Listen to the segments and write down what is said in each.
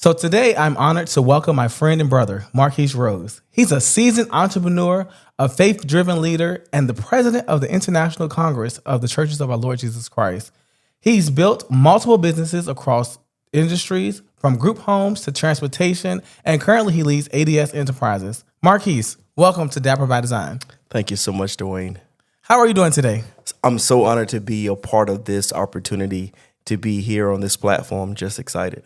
So today I'm honored to welcome my friend and brother, Marquise Rose. He's a seasoned entrepreneur, a faith-driven leader, and the president of the International Congress of the Churches of our Lord Jesus Christ. He's built multiple businesses across industries, from group homes to transportation, and currently he leads ADS Enterprises. Marquise, welcome to Dapper by Design. Thank you so much, Dwayne. How are you doing today? I'm so honored to be a part of this opportunity to be here on this platform. Just excited.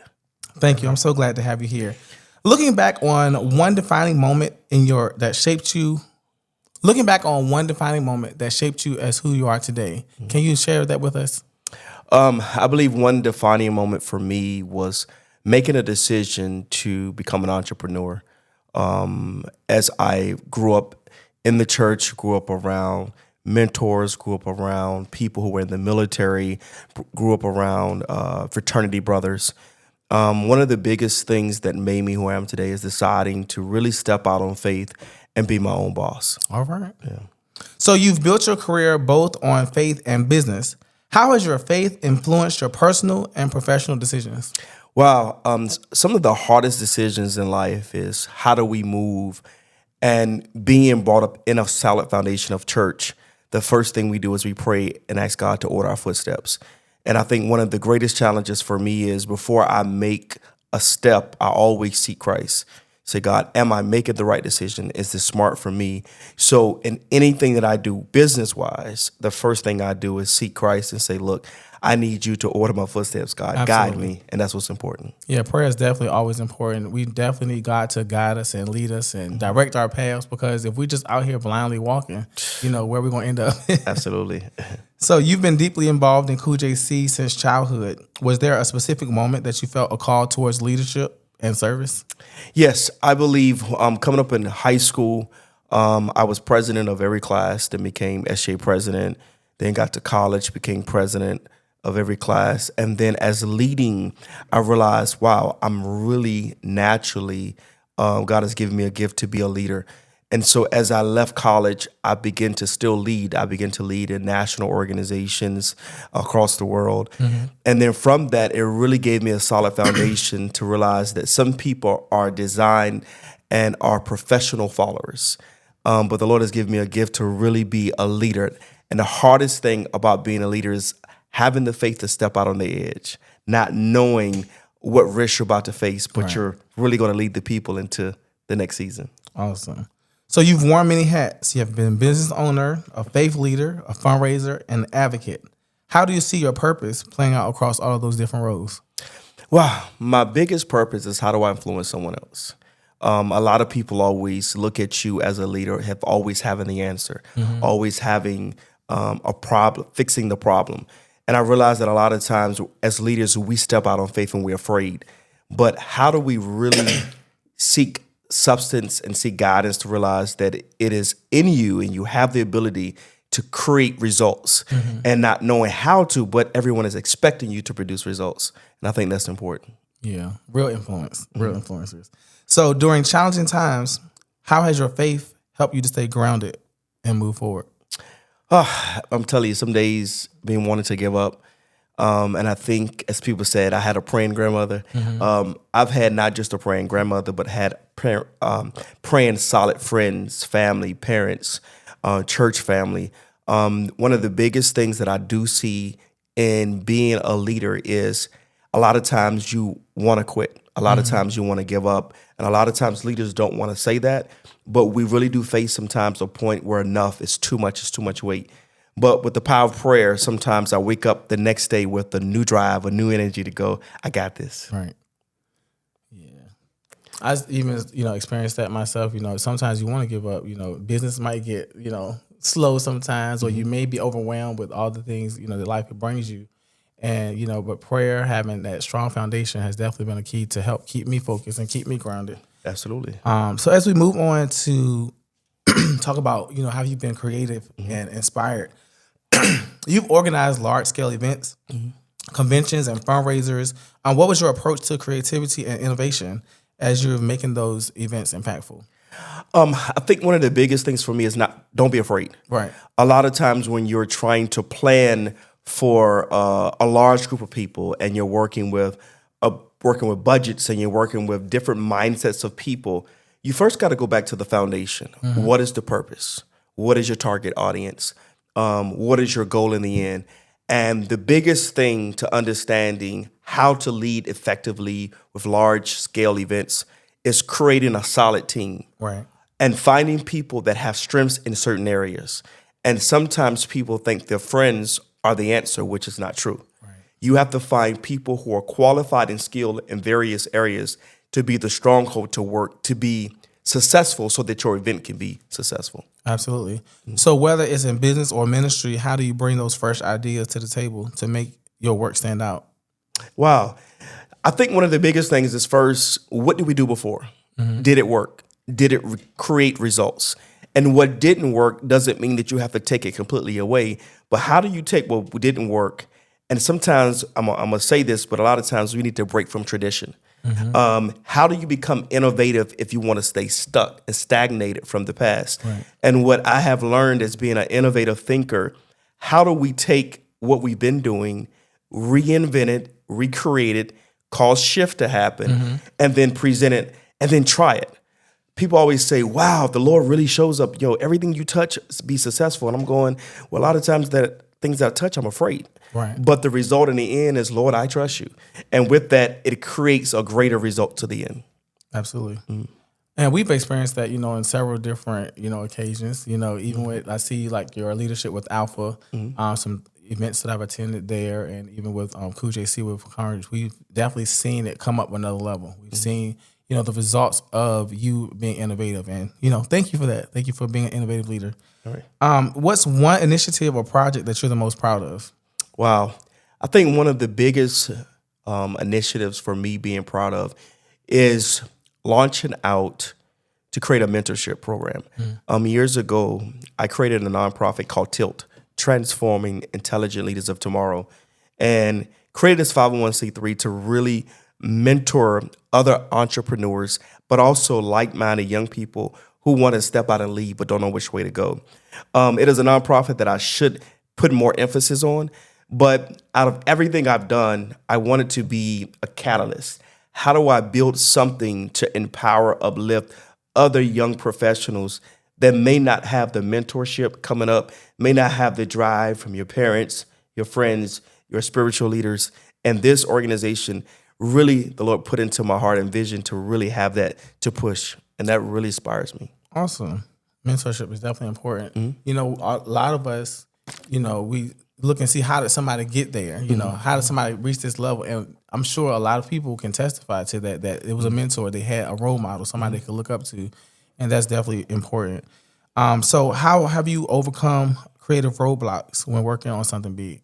Thank you. I'm so glad to have you here. Looking back on one defining moment that shaped you as who you are today, can you share that with us? I believe one defining moment for me was making a decision to become an entrepreneur. As I grew up in the church, grew up around mentors, grew up around people who were in the military, grew up around fraternity brothers. One of the biggest things that made me who I am today is deciding to really step out on faith and be my own boss. All right. Yeah. So you've built your career both on faith and business. How has your faith influenced your personal and professional decisions? Wow. Some of the hardest decisions in life is how do we move, and being brought up in a solid foundation of church. The first thing we do is we pray and ask God to order our footsteps. And I think one of the greatest challenges for me is before I make a step, I always seek Christ. Say, God, am I making the right decision? Is this smart for me? So in anything that I do business-wise, the first thing I do is seek Christ and say, look, I need you to order my footsteps, God. Absolutely. Guide me. And that's what's important. Yeah, prayer is definitely always important. We definitely need God to guide us and lead us and direct our paths, because if we just out here blindly walking, where we're going to end up. Absolutely. So you've been deeply involved in COOLJC since childhood. Was there a specific moment that you felt a call towards leadership and service? Yes, I believe coming up in high school, I was president of every class, then became SJ president, then got to college, became president of every class. And then as leading, I realized, wow, I'm really naturally, God has given me a gift to be a leader. And so as I left college, I began to still lead. I began to lead in national organizations across the world. Mm-hmm. And then from that, it really gave me a solid foundation to realize that some people are designed and are professional followers. But the Lord has given me a gift to really be a leader. And the hardest thing about being a leader is having the faith to step out on the edge, not knowing what risk you're about to face, but right. You're really going to lead the people into the next season. Awesome. So you've worn many hats. You have been a business owner, a faith leader, a fundraiser, and an advocate. How do you see your purpose playing out across all of those different roles? Well, my biggest purpose is how do I influence someone else? A lot of people always look at you as a leader, have always having the answer, always having a problem, fixing the problem. And I realize that a lot of times as leaders, we step out on faith and we're afraid. But how do we really seek substance and seek guidance to realize that it is in you and you have the ability to create results, and not knowing how to, but everyone is expecting you to produce results. And I think that's important. Yeah, real influence, real influencers. So during challenging times, how has your faith helped you to stay grounded and move forward? I'm telling you, some days being wanting to give up. And I think, as people said, I had a praying grandmother. I've had not just a praying grandmother, but had praying solid friends, family, parents, church family. One of the biggest things that I do see in being a leader is a lot of times you want to quit. A lot of times you want to give up. And a lot of times leaders don't want to say that. But we really do face sometimes a point where enough is too much, it's too much weight. But with the power of prayer, sometimes I wake up the next day with a new drive, a new energy to go, I got this. Right. Yeah. I even, experienced that myself. Sometimes you want to give up. Business might get, slow sometimes, or you may be overwhelmed with all the things, that life brings you. And, but prayer, having that strong foundation has definitely been a key to help keep me focused and keep me grounded. Absolutely. So as we move on to talk about, how you've been creative and inspired, you've organized large-scale events, conventions, and fundraisers. What was your approach to creativity and innovation as you're making those events impactful? I think one of the biggest things for me is don't be afraid. Right. A lot of times when you're trying to plan for a large group of people and you're working with a working with budgets and you're working with different mindsets of people, you first got to go back to the foundation. What is the purpose? What is your target audience? What is your goal in the end? And the biggest thing to understanding how to lead effectively with large scale events is creating a solid team. Right. And finding people that have strengths in certain areas. And sometimes people think their friends are the answer, which is not true. Right. You have to find people who are qualified and skilled in various areas to be the stronghold to work, to be successful so that your event can be successful. Absolutely. So whether it's in business or ministry, how do you bring those fresh ideas to the table to make your work stand out? Wow. I think one of the biggest things is first, what did we do before? Did it work? Did it create results? And what didn't work doesn't mean that you have to take it completely away. But how do you take what didn't work? And sometimes, I'm going to say this, but a lot of times we need to break from tradition. How do you become innovative if you want to stay stuck and stagnated from the past? Right. And what I have learned as being an innovative thinker, how do we take what we've been doing, reinvent it, recreate it, cause shift to happen, and then present it, and then try it? People always say, wow, the Lord really shows up. Everything you touch, be successful. And I'm going, well, a lot of times that things that I touch, I'm afraid. Right. But the result in the end is, Lord, I trust you. And with that, it creates a greater result to the end. Absolutely. And we've experienced that, in several different, occasions, even with, I see like your leadership with Alpha, some events that I've attended there, and even with COOLJC with Congress, we've definitely seen it come up another level. We've seen, the results of you being innovative, and, thank you for that. Thank you for being an innovative leader. All right. What's one initiative or project that you're the most proud of? Wow. I think one of the biggest initiatives for me being proud of is launching out to create a mentorship program. Years ago, I created a nonprofit called Tilt, Transforming Intelligent Leaders of Tomorrow, and created this 501c3 to really mentor other entrepreneurs, but also like-minded young people who want to step out and lead but don't know which way to go. It is a nonprofit that I should put more emphasis on, but out of everything I've done, I wanted to be a catalyst. How do I build something to empower, uplift other young professionals that may not have the mentorship coming up, may not have the drive from your parents, your friends, your spiritual leaders, and this organization really, the Lord put into my heart and vision to really have that to push, and that really inspires me. Awesome. Mentorship is definitely important. A lot of us, we look and see, how did somebody get there? How did somebody reach this level? And I'm sure a lot of people can testify to that it was a mentor. They had a role model, somebody they could look up to, and that's definitely important. So how have you overcome creative roadblocks when working on something big?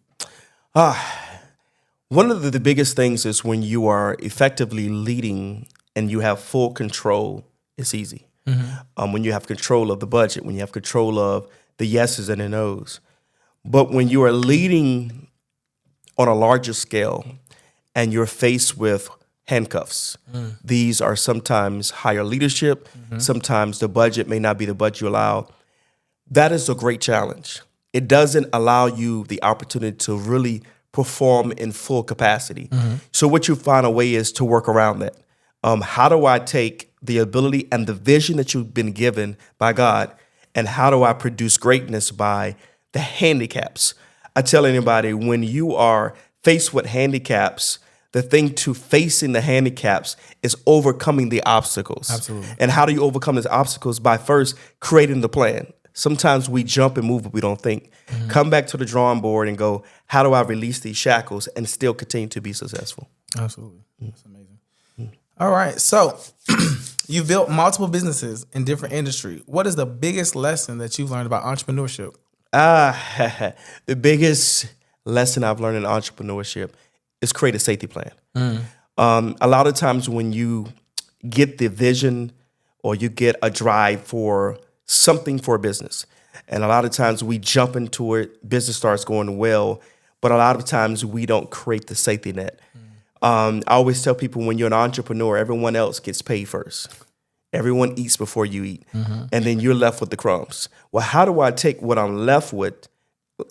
One of the biggest things is when you are effectively leading and you have full control, it's easy. When you have control of the budget, when you have control of the yeses and the nos. But when you are leading on a larger scale and you're faced with handcuffs, these are sometimes higher leadership, sometimes the budget may not be the budget you allow. That is a great challenge. It doesn't allow you the opportunity to really perform in full capacity. So what you find a way is to work around that. How do I take the ability and the vision that you've been given by God, and how do I produce greatness by the handicaps? I tell anybody, when you are faced with handicaps, the thing to facing the handicaps is overcoming the obstacles. Absolutely. And how do you overcome these obstacles? By first creating the plan. Sometimes we jump and move, but we don't think. Come back to the drawing board and go, how do I release these shackles and still continue to be successful? Absolutely. That's amazing. All right. So you've built multiple businesses in different industries. What is the biggest lesson that you've learned about entrepreneurship? The biggest lesson I've learned in entrepreneurship is create a safety plan. A lot of times when you get the vision or you get a drive for something for a business, and a lot of times we jump into it, business starts going well, but a lot of times we don't create the safety net. I always tell people, when you're an entrepreneur, everyone else gets paid first. Everyone eats before you eat, and then you're left with the crumbs. Well, how do I take what I'm left with,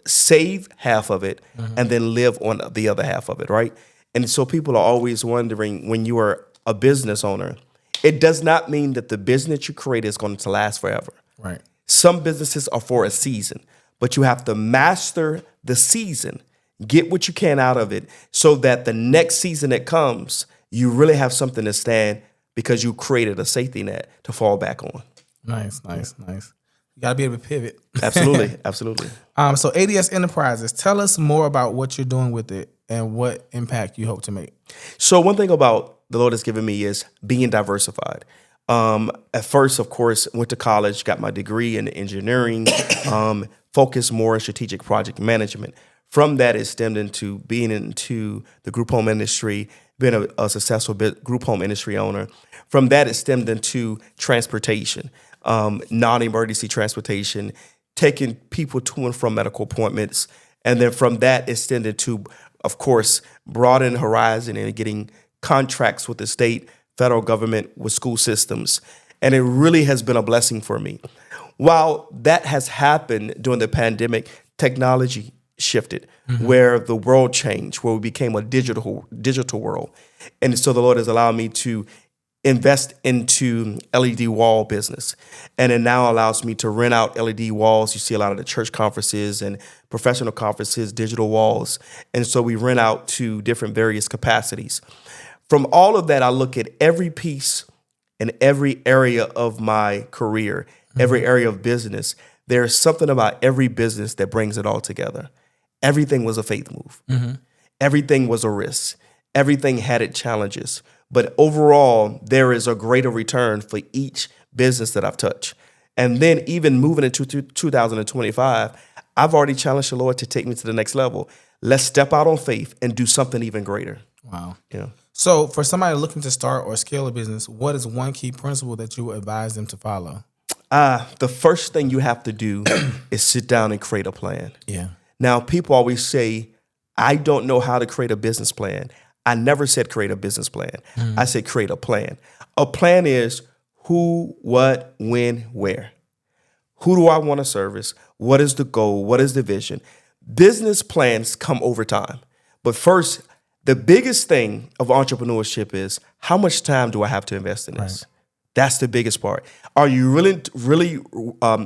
save half of it, and then live on the other half of it, right? And so people are always wondering, when you are a business owner, it does not mean that the business you create is going to last forever. Right. Some businesses are for a season, but you have to master the season, get what you can out of it, so that the next season that comes, you really have something to stand, because you created a safety net to fall back on. Nice. You got to be able to pivot. Absolutely. So ADS Enterprises, tell us more about what you're doing with it and what impact you hope to make. So one thing about the Lord has given me is being diversified. At first, of course, went to college, got my degree in engineering, focused more on strategic project management. From that, it stemmed into being into the group home industry, being a successful group home industry owner. From that, it stemmed into transportation, non-emergency transportation, taking people to and from medical appointments. And then from that, it extended to, of course, broaden horizon and getting contracts with the state, federal government, with school systems. And it really has been a blessing for me. While that has happened during the pandemic, technology shifted, where the world changed, where we became a digital world. And so the Lord has allowed me to invest into LED wall business. And it now allows me to rent out LED walls. You see a lot of the church conferences and professional conferences, digital walls. And so we rent out to different various capacities. From all of that, I look at every piece in every area of my career, every area of business. There's something about every business that brings it all together. Everything was a faith move. Everything was a risk. Everything had its challenges. But overall, there is a greater return for each business that I've touched. And then even moving into 2025, I've already challenged the Lord to take me to the next level. Let's step out on faith and do something even greater. Wow. Yeah. So for somebody looking to start or scale a business, what is one key principle that you would advise them to follow? The first thing you have to do is sit down and create a plan. Yeah. Now, people always say, I don't know how to create a business plan. I never said create a business plan. I said create a plan. A plan is who, what, when, where. Who do I want to service? What is the goal? What is the vision? Business plans come over time. But first, the biggest thing of entrepreneurship is, how much time do I have to invest in this? Right. That's the biggest part. Are you really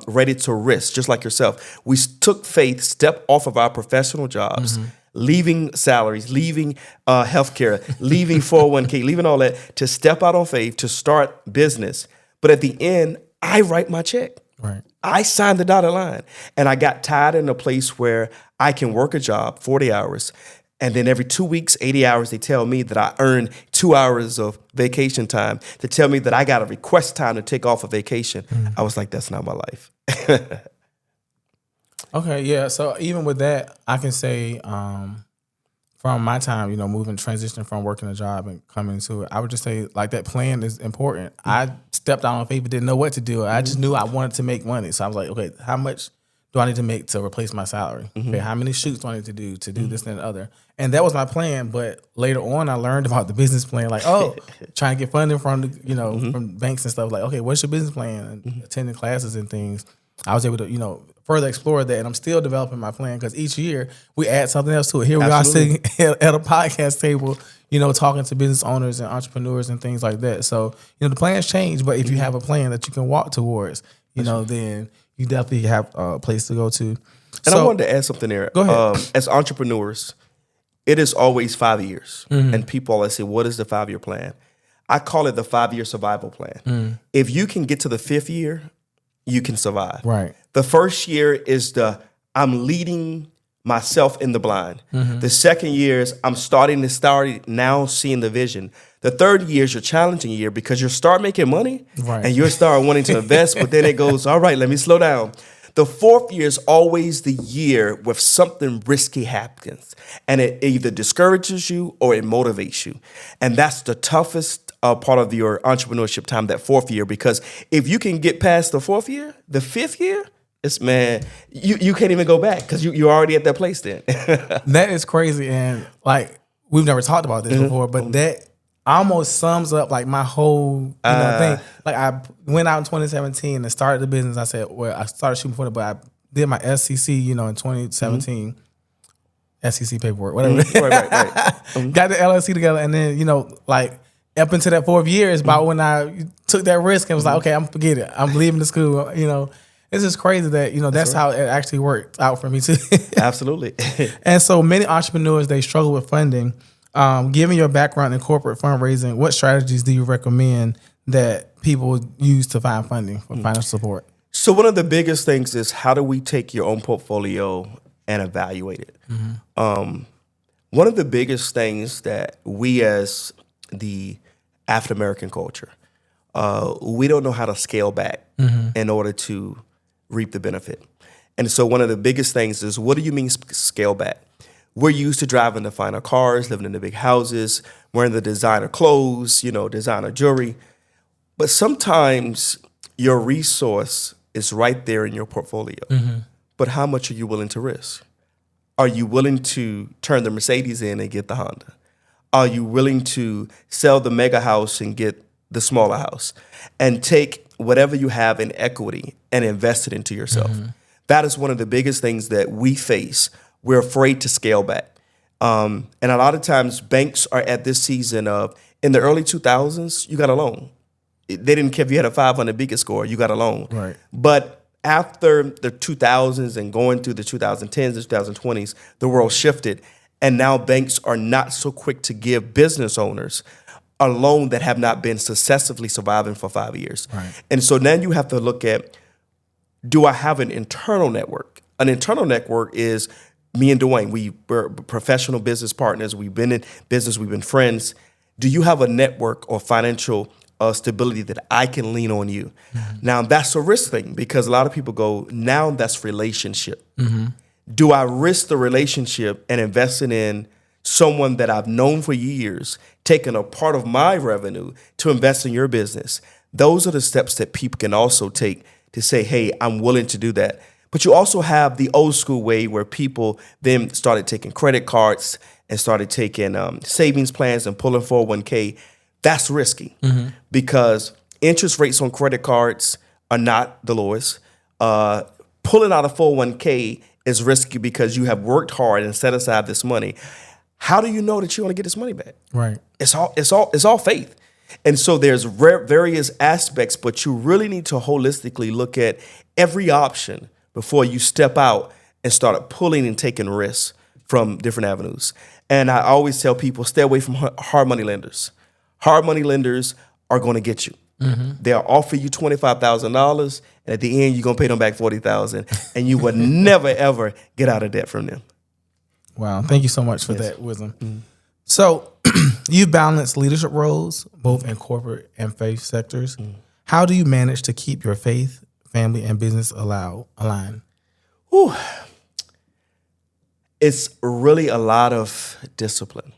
ready to risk, just like yourself? We took faith, stepped off of our professional jobs, leaving salaries, leaving healthcare, leaving 401k, leaving all that, to step out on faith, to start business. But at the end, I write my check. Right. I signed the dotted line. And I got tired in a place where I can work a job, 40 hours, and then every 2 weeks, 80 hours, they tell me that I earn 2 hours of vacation time. They tell me that I got to request time to take off a vacation. I was like, that's not my life. Okay, yeah. So even with that, I can say from my time, moving, transitioning from working a job and coming to it, I would just say like that plan is important. I stepped out on faith, but didn't know what to do. I just knew I wanted to make money. So I was like, okay, how much do I need to make to replace my salary? Okay, how many shoots do I need to do this and the other? And that was my plan. But later on, I learned about the business plan. Like, trying to get funding from from banks and stuff. Like, okay, what's your business plan? And attending classes and things. I was able to further explore that, and I'm still developing my plan because each year we add something else to it. Here we are sitting at a podcast table, talking to business owners and entrepreneurs and things like that. So the plans change, but if you have a plan that you can walk towards, then you definitely have a place to go to. And I wanted to add something there. Go ahead. As entrepreneurs, it is always 5 years. And people always say, what is the 5-year plan? I call it the 5-year survival plan. If you can get to the 5th year, you can survive. Right. The first year is I'm leading myself in the blind. The second year is I'm starting now seeing the vision. The third year is your challenging year because you start making money and you start wanting to invest, but then it goes, all right, let me slow down. The fourth year is always the year where something risky happens, and it either discourages you or it motivates you. And that's the toughest part of your entrepreneurship time, that fourth year, because if you can get past the fourth year, the 5th year, you can't even go back because you're already at that place then. That is crazy. And like, we've never talked about this before, but that almost sums up like my whole thing. Like, I went out in 2017 and started the business. I said, well, I started shooting for it, but I did my SCC, in 2017. SEC paperwork, whatever. Right. Got the LLC together, and then like up into that 4th year is about when I took that risk and was like, okay, I'm forget it. I'm leaving the school. It's just crazy that that's how it actually worked out for me too. Absolutely. And so many entrepreneurs, they struggle with funding. Given your background in corporate fundraising, what strategies do you recommend that people use to find funding for financial support? So one of the biggest things is, how do we take your own portfolio and evaluate it? One of the biggest things that we, as the African American culture, we don't know how to scale back in order to reap the benefit. And so one of the biggest things is, what do you mean scale back? We're used to driving the finer cars, living in the big houses, wearing the designer clothes, designer jewelry. But sometimes your resource is right there in your portfolio. But how much are you willing to risk? Are you willing to turn the Mercedes in and get the Honda? Are you willing to sell the mega house and get the smaller house, and take whatever you have in equity and invest it into yourself? That is one of the biggest things that we face. We're afraid to scale back. And a lot of times banks are at this season of, in the early 2000s, you got a loan. They didn't care if you had a 500 BIGA score, you got a loan. Right. But after the 2000s and going through the 2010s and 2020s, the world shifted. And now banks are not so quick to give business owners a loan that have not been successfully surviving for 5 years. Right. And so then you have to look at, do I have an internal network? An internal network is me and Dwayne. We're professional business partners. We've been in business. We've been friends. Do you have a network or financial stability that I can lean on you? Now, that's a risk thing, because a lot of people go, now that's relationship. Do I risk the relationship and investing in someone that I've known for years, taking a part of my revenue to invest in your business? Those are the steps that people can also take to say, hey, I'm willing to do that. But you also have the old school way where people then started taking credit cards and started taking savings plans and pulling 401k. That's risky because interest rates on credit cards are not the lowest. Pulling out a 401k is risky because you have worked hard and set aside this money. How do you know that you're going to get this money back? Right. It's all faith. And so there's various aspects, but you really need to holistically look at every option before you step out and start pulling and taking risks from different avenues. And I always tell people, stay away from hard money lenders. Hard money lenders are going to get you. They'll offer you $25,000, and at the end, you're going to pay them back $40,000, and you will never, ever get out of debt from them. Wow. Thank you so much for that wisdom. So you balance leadership roles, both in corporate and faith sectors. How do you manage to keep your faith, family, and business aligned? It's really a lot of discipline.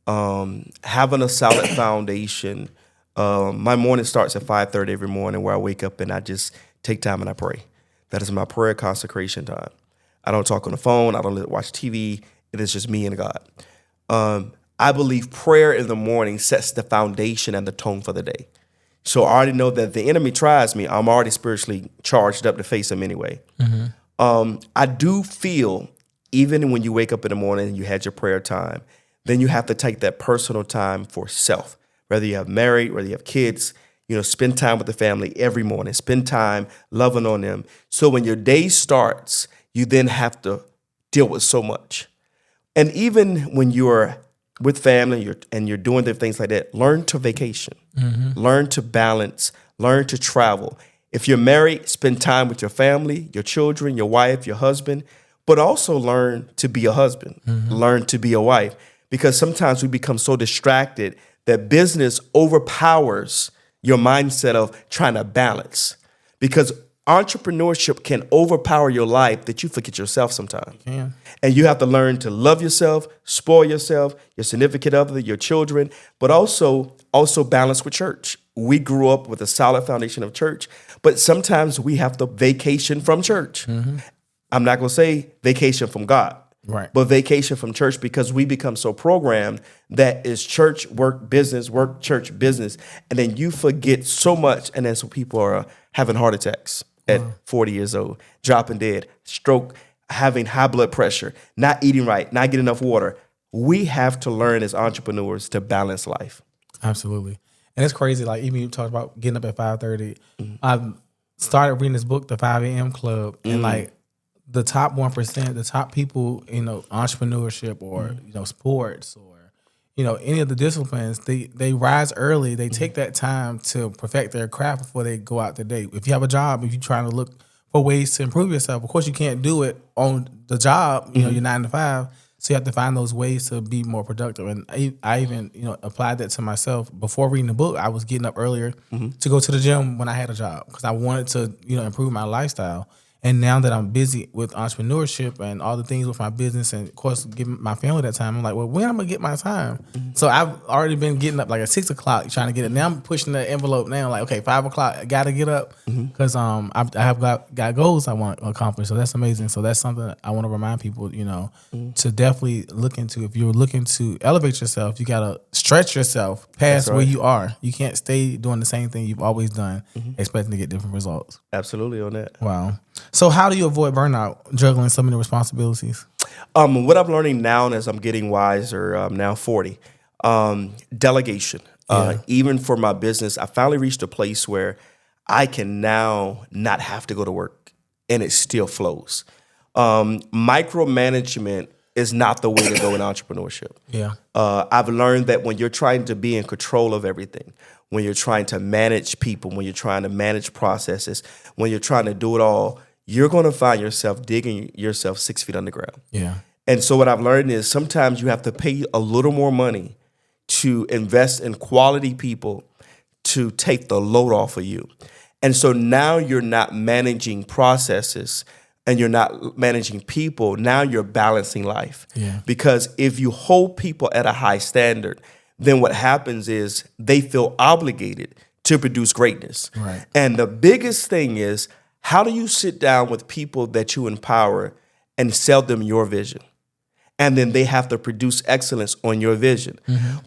Having a solid foundation. My morning starts at 5:30 every morning, where I wake up and I just take time and I pray. That is my prayer consecration time. I don't talk on the phone. I don't watch TV. It is just me and God. I believe prayer in the morning sets the foundation and the tone for the day. So I already know that if the enemy tries me, I'm already spiritually charged up to face him anyway. I do feel, even when you wake up in the morning and you had your prayer time, then you have to take that personal time for self. Whether you have married, whether you have kids, spend time with the family every morning. Spend time loving on them. So when your day starts, you then have to deal with so much. And even when you're with family and you're doing the things like that, learn to vacation, learn to balance, learn to travel. If you're married, spend time with your family, your children, your wife, your husband, but also learn to be a husband, learn to be a wife, because sometimes we become so distracted that business overpowers your mindset of trying to balance, because entrepreneurship can overpower your life that you forget yourself sometimes. And you have to learn to love yourself, spoil yourself, your significant other, your children, but also balance with church. We grew up with a solid foundation of church, but sometimes we have to vacation from church. I'm not going to say vacation from God. Right. But vacation from church, because we become so programmed that is church, work, church, business. And then you forget so much. And then so people are having heart attacks at 40 years old, dropping dead, stroke. having high blood pressure, not eating right, not getting enough water. We have to learn as entrepreneurs to balance life. Absolutely. And it's crazy. Like, even you talked about getting up at 5:30. I started reading this book, The 5 a.m. Club, and like the top 1%, the top people, entrepreneurship or, sports or, any of the disciplines, they rise early. They take that time to perfect their craft before they go out the day. If you have a job, if you're trying to look for ways to improve yourself, of course you can't do it on the job, your 9 to 5. So you have to find those ways to be more productive. And I even, applied that to myself. Before reading the book, I was getting up earlier to go to the gym when I had a job because I wanted to, improve my lifestyle. And now that I'm busy with entrepreneurship and all the things with my business and, of course, giving my family that time, I'm like, well, when am I going to get my time? So I've already been getting up like at 6 o'clock trying to get it. Now I'm pushing the envelope now, like, okay, 5 o'clock, I got to get up because I have got goals I want to accomplish. So that's amazing. So that's something I want to remind people, to definitely look into. If you're looking to elevate yourself, you got to stretch yourself past where you are. You can't stay doing the same thing you've always done, expecting to get different results. Absolutely on that. Wow. So how do you avoid burnout, juggling so many responsibilities? What I'm learning now as I'm getting wiser, I'm now 40, delegation. Even for my business, I finally reached a place where I can now not have to go to work and it still flows. Micromanagement is not the way to go in entrepreneurship. Yeah. I've learned that when you're trying to be in control of everything, when you're trying to manage people, when you're trying to manage processes, when you're trying to do it all, you're going to find yourself digging yourself 6 feet underground. Yeah. And so what I've learned is sometimes you have to pay a little more money to invest in quality people to take the load off of you. And so now you're not managing processes and you're not managing people. Now you're balancing life. Yeah. Because if you hold people at a high standard, then what happens is they feel obligated to produce greatness. Right. And the biggest thing is, how do you sit down with people that you empower and sell them your vision? And then they have to produce excellence on your vision.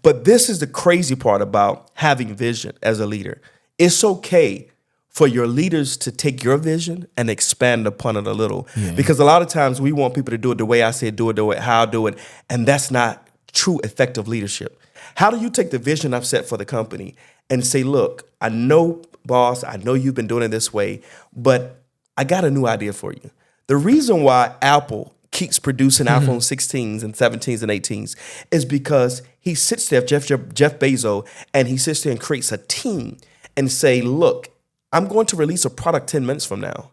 But this is the crazy part about having vision as a leader. It's okay for your leaders to take your vision and expand upon it a little. Yeah. Because a lot of times we want people to do it the way I say do it, how I do it. And that's not true effective leadership. How do you take the vision I've set for the company and say, look, I know, boss, I know you've been doing it this way, but I got a new idea for you. The reason why Apple keeps producing iPhone 16s and 17s and 18s is because he sits there, Jeff Bezos, and he sits there and creates a team and say, look, I'm going to release a product 10 minutes from now.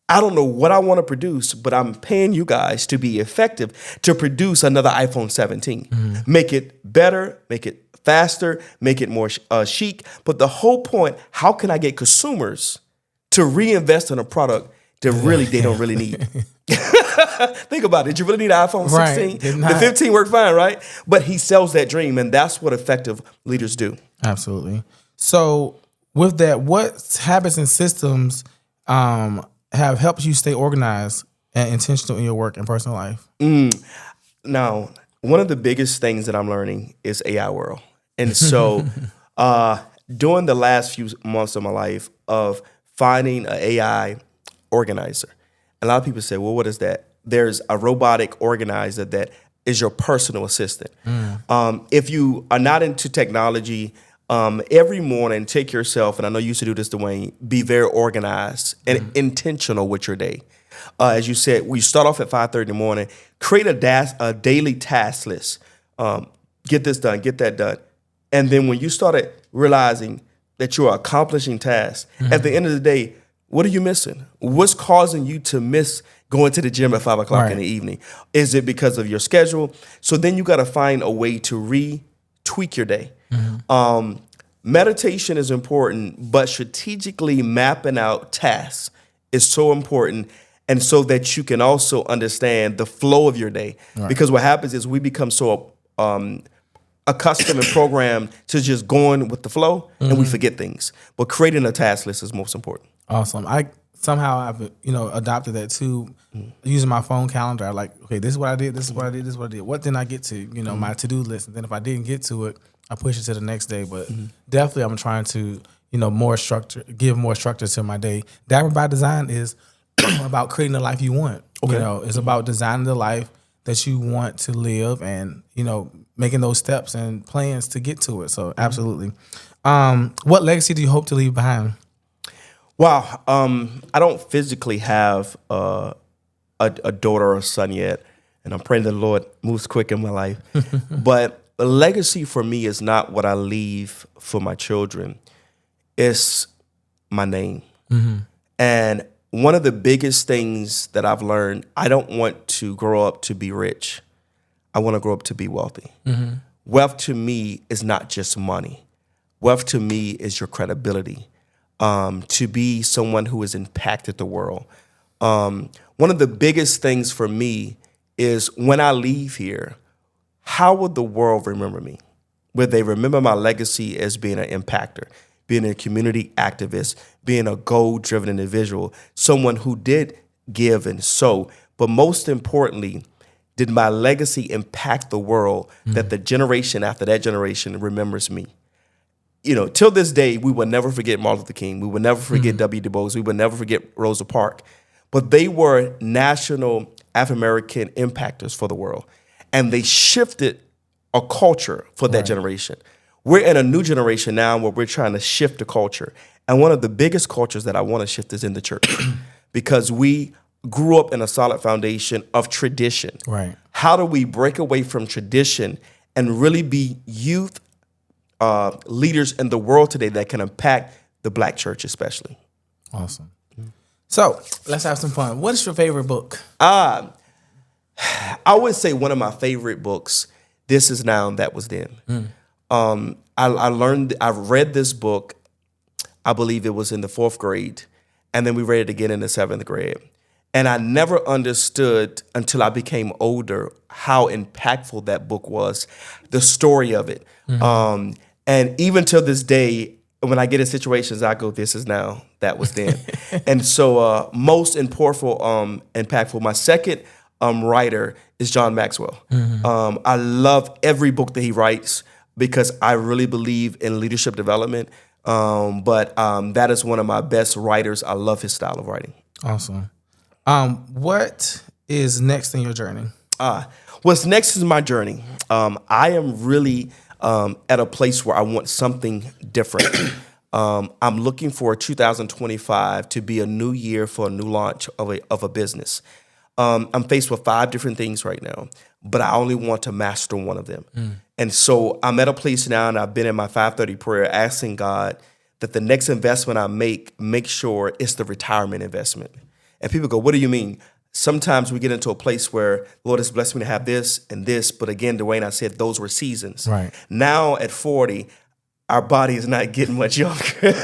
I don't know what I want to produce, but I'm paying you guys to be effective to produce another iPhone 17. Make it better, make it faster, make it more chic. But the whole point, how can I get consumers to reinvest in a product that really they don't really need? Think about it. Did you really need an iPhone 16? Right. The 15 worked fine, right? But he sells that dream, and that's what effective leaders do. Absolutely. So with that, what habits and systems have helped you stay organized and intentional in your work and personal life? Now, one of the biggest things that I'm learning is AI world. And so during the last few months of my life of finding an AI organizer, a lot of people say, well, what is that? There's a robotic organizer that is your personal assistant. If you are not into technology, every morning, take yourself, and I know you used to do this, Dwayne, be very organized and intentional with your day. As you said, we start off at 5:30 in the morning, create a daily task list. Get this done, get that done. And then when you started realizing that you are accomplishing tasks, at the end of the day, what are you missing? What's causing you to miss going to the gym at 5 o'clock in the evening? Is it because of your schedule? So then you got to find a way to retweak your day. Meditation is important, but strategically mapping out tasks is so important, and so that you can also understand the flow of your day. Right. Because what happens is we become so accustomed and programmed to just going with the flow, and we forget things. But creating a task list is most important. Awesome. I've adopted that too, using my phone calendar. Like, okay, this is what I did, this is what I did, this is what I did. What didn't I get to? My to-do list. And then if I didn't get to it, I push it to the next day. But definitely I'm trying to, give more structure to my day. Dapper by Design is about creating the life you want. Okay. You know, it's about designing the life that you want to live, and you know, making those steps and plans to get to it. So, absolutely. What legacy do you hope to leave behind? Wow. I don't physically have a daughter or a son yet, and I'm praying the Lord moves quick in my life. But a legacy for me is not what I leave for my children. It's my name. And one of the biggest things that I've learned, I don't want to grow up to be rich. I want to grow up to be wealthy. Wealth to me is not just money. Wealth to me is your credibility, to be someone who has impacted the world. One of the biggest things for me is when I leave here, how will the world remember me? Will they remember my legacy as being an impactor, being a community activist, being a goal-driven individual, someone who did give and sow, but most importantly, did my legacy impact the world that the generation after that generation remembers me? You know, till this day, we will never forget Martin Luther King. We will never forget W. Du Bois. We will never forget Rosa Parks. But they were national African-American impactors for the world. And they shifted a culture for that generation. We're in a new generation now where we're trying to shift the culture. And one of the biggest cultures that I want to shift is in the church because we grew up in a solid foundation of tradition. Right. How do we break away from tradition and really be youth leaders in the world today that can impact the Black church especially? Awesome. So let's have some fun. What is your favorite book? I would say one of my favorite books, This Is Now, That Was Then. I read this book, I believe it was in the 4th grade, and then we read it again in the 7th grade. And I never understood until I became older how impactful that book was, the story of it. And even till this day, when I get in situations, I go, this is now, that was then. And so most impactful, my second writer is John Maxwell. I love every book that he writes because I really believe in leadership development. But that is one of my best writers. I love his style of writing. Awesome. What is next in your journey? What's next is my journey. I am really at a place where I want something different. I'm looking for 2025 to be a new year for a new launch of a business. I'm faced with 5 different things right now, but I only want to master one of them. And so I'm at a place now, and I've been in my 5:30 prayer asking God that the next investment I make sure it's the retirement investment. And people go, what do you mean? Sometimes we get into a place where the Lord has blessed me to have this and this, but again, Dwayne, I said those were seasons. Right. Now at 40, our body is not getting much younger.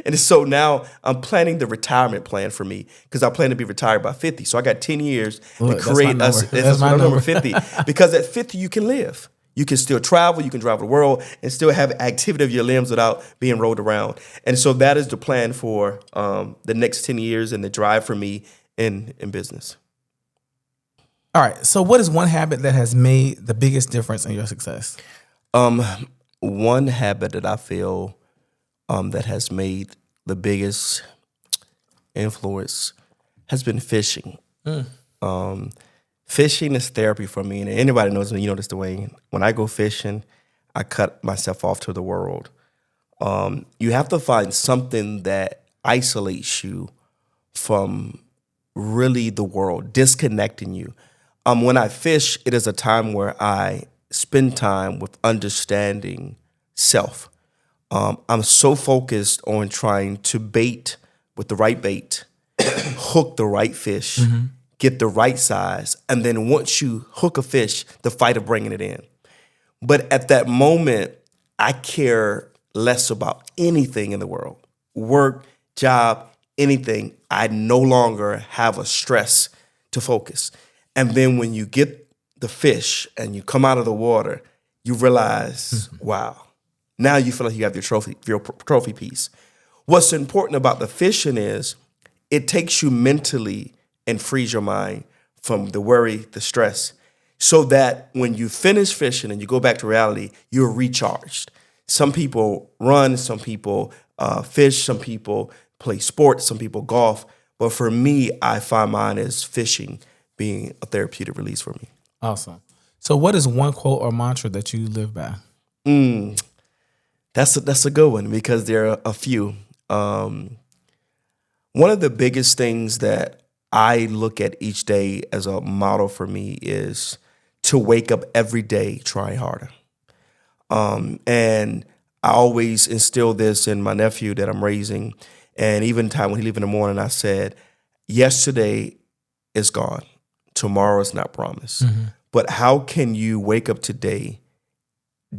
And so now I'm planning the retirement plan for me because I plan to be retired by 50. So I got 10 years to create us. That's my number 50. Because at 50, you can live. You can still travel, you can travel the world, and still have activity of your limbs without being rolled around. And so that is the plan for the next 10 years and the drive for me in business. All right. So what is one habit that has made the biggest difference in your success? One habit that I feel that has made the biggest influence has been fishing. Fishing is therapy for me, and anybody knows me, you know this, Dwayne. When I go fishing, I cut myself off to the world. You have to find something that isolates you from really the world, disconnecting you. When I fish, it is a time where I spend time with understanding self. I'm so focused on trying to bait with the right bait, hook the right fish, get the right size, and then once you hook a fish, the fight of bringing it in. But at that moment, I care less about anything in the world, work, job, anything. I no longer have a stress to focus. And then when you get the fish and you come out of the water, you realize, wow, now you feel like you have your trophy piece. What's important about the fishing is it takes you mentally and frees your mind from the worry, the stress, so that when you finish fishing and you go back to reality, you're recharged. Some people run, some people fish, some people play sports, some people golf, But for me, I find mine as fishing being a therapeutic release for me. Awesome. So what is one quote or mantra that you live by? That's a good one because there are a few. One of the biggest things that I look at each day as a model for me is to wake up every day trying harder. And I always instill this in my nephew that I'm raising. And even time when he leave in the morning, I said, yesterday is gone. Tomorrow is not promised. But how can you wake up today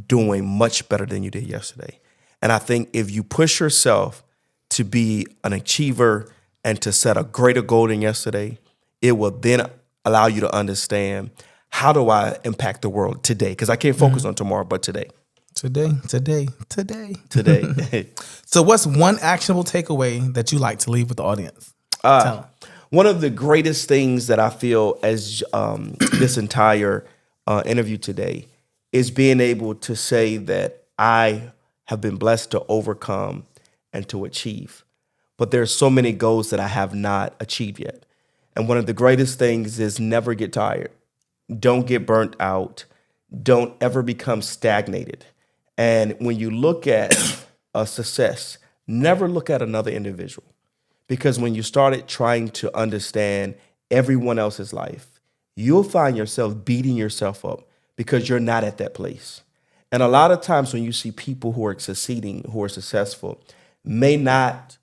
doing much better than you did yesterday? And I think if you push yourself to be an achiever and to set a greater goal than yesterday, it will then allow you to understand, how do I impact the world today? Because I can't focus on tomorrow, but today. Today. Today. So what's one actionable takeaway that you like to leave with the audience? Tell 'em. One of the greatest things that I feel as this entire interview today is being able to say that I have been blessed to overcome and to achieve. But there's so many goals that I have not achieved yet. And one of the greatest things is never get tired. Don't get burnt out. Don't ever become stagnated. And when you look at a success, never look at another individual. Because when you started trying to understand everyone else's life, you'll find yourself beating yourself up because you're not at that place. And a lot of times when you see people who are succeeding, who are successful, may not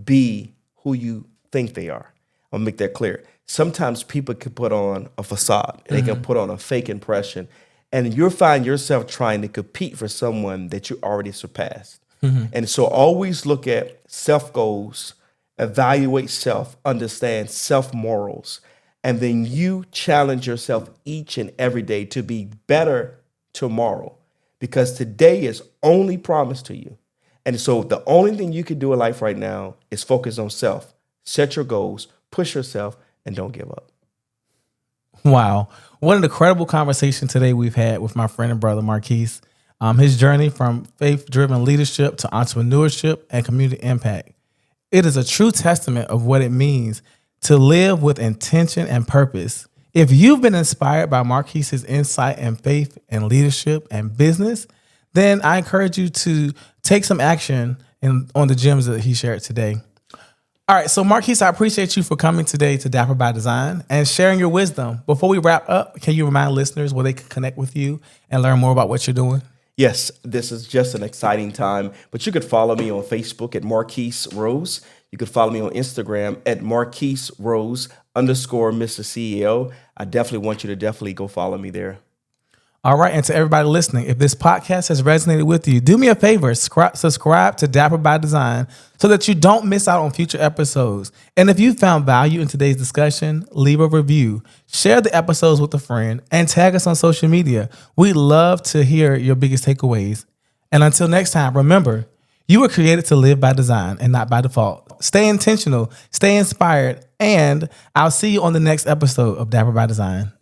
be who you think they are. I'll make that clear. Sometimes people can put on a facade. They can put on a fake impression. And you'll find yourself trying to compete for someone that you already surpassed. And so always look at self goals, evaluate self, understand self morals, and then you challenge yourself each and every day to be better tomorrow, because today is only promised to you. And so the only thing you can do in life right now is focus on self, set your goals, push yourself, and don't give up. Wow. What an incredible conversation today we've had with my friend and brother, Marquise. His journey from faith-driven leadership to entrepreneurship and community impact. It is a true testament of what it means to live with intention and purpose. If you've been inspired by Marquise's insight and faith and leadership and business, then I encourage you to take some action on the gems that he shared today. All right, so Marquise, I appreciate you for coming today to Dapper by Design and sharing your wisdom. Before we wrap up, can you remind listeners where they can connect with you and learn more about what you're doing? Yes, this is just an exciting time, but you could follow me on Facebook at Marquise Rose. You could follow me on Instagram at Marquise Rose _Mr. CEO. I definitely want you to go follow me there. All right. And to everybody listening, if this podcast has resonated with you, do me a favor, subscribe to Dapper by Design so that you don't miss out on future episodes. And if you found value in today's discussion, leave a review, share the episodes with a friend, and tag us on social media. We love to hear your biggest takeaways. And until next time, remember, you were created to live by design and not by default. Stay intentional, stay inspired, and I'll see you on the next episode of Dapper by Design.